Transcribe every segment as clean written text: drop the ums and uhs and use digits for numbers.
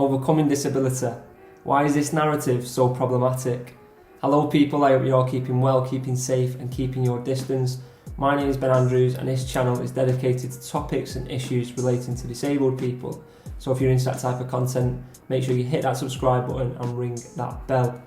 Overcoming disability. Why is this narrative so problematic? Hello people, I hope you're all keeping well, keeping safe and keeping your distance. My name is Ben Andrews and this channel is dedicated to topics and issues relating to disabled people. So if you're into that type of content, make sure you hit that subscribe button and ring that bell.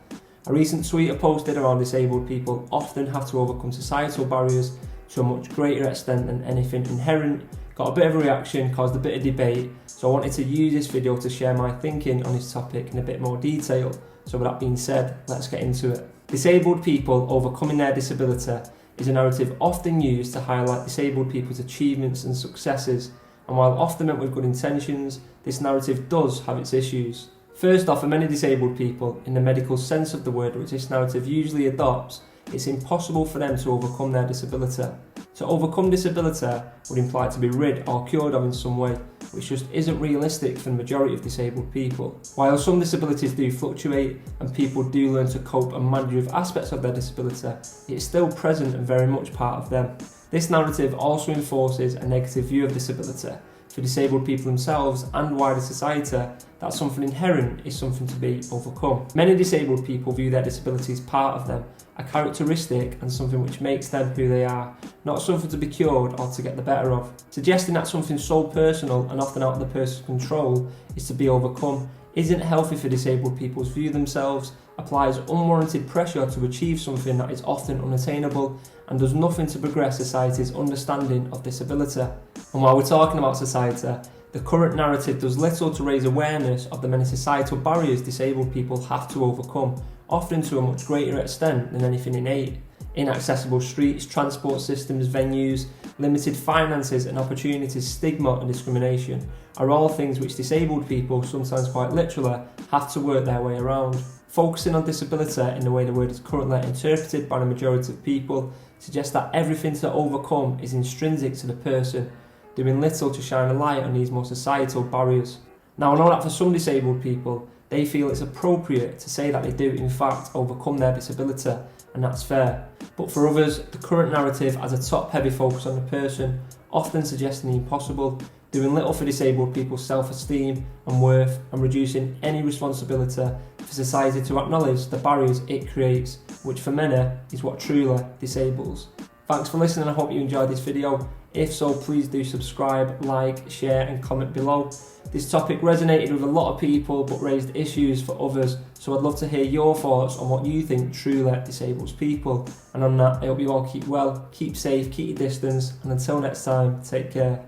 A recent tweet I posted around disabled people often have to overcome societal barriers to a much greater extent than anything inherent. Got a bit of a reaction, caused a bit of debate, so I wanted to use this video to share my thinking on this topic in a bit more detail. So with that being said, let's get into it. Disabled people overcoming their disability is a narrative often used to highlight disabled people's achievements and successes, and while often meant with good intentions, this narrative does have its issues. First off, for many disabled people, in the medical sense of the word which this narrative usually adopts, it's impossible for them to overcome their disability. To overcome disability would imply to be rid or cured of in some way, which just isn't realistic for the majority of disabled people. While some disabilities do fluctuate and people do learn to cope and manage with aspects of their disability, it's still present and very much part of them. This narrative also enforces a negative view of disability for disabled people themselves and wider society, that something inherent is something to be overcome. Many disabled people view their disability as part of them, a characteristic and something which makes them who they are, not something to be cured or to get the better of. Suggesting that something so personal and often out of the person's control is to be overcome isn't healthy for disabled people's view themselves, applies unwarranted pressure to achieve something that is often unattainable, and does nothing to progress society's understanding of disability. And while we're talking about society, the current narrative does little to raise awareness of the many societal barriers disabled people have to overcome, often to a much greater extent than anything innate. Inaccessible streets, transport systems, venues, limited finances and opportunities, stigma and discrimination are all things which disabled people, sometimes quite literally, have to work their way around. Focusing on disability in the way the word is currently interpreted by the majority of people suggests that everything to overcome is intrinsic to the person, doing little to shine a light on these more societal barriers. Now I know that for some disabled people, they feel it's appropriate to say that they do in fact overcome their disability, and that's fair. But for others, the current narrative has a top-heavy focus on the person, often suggesting the impossible, doing little for disabled people's self-esteem and worth, and reducing any responsibility for society to acknowledge the barriers it creates, which for many is what truly disables. Thanks for listening, I hope you enjoyed this video. If so, please do subscribe, like, share and comment below. This topic resonated with a lot of people but raised issues for others, so I'd love to hear your thoughts on what you think truly disables people. And on that, I hope you all keep well, keep safe, keep your distance, and until next time, take care.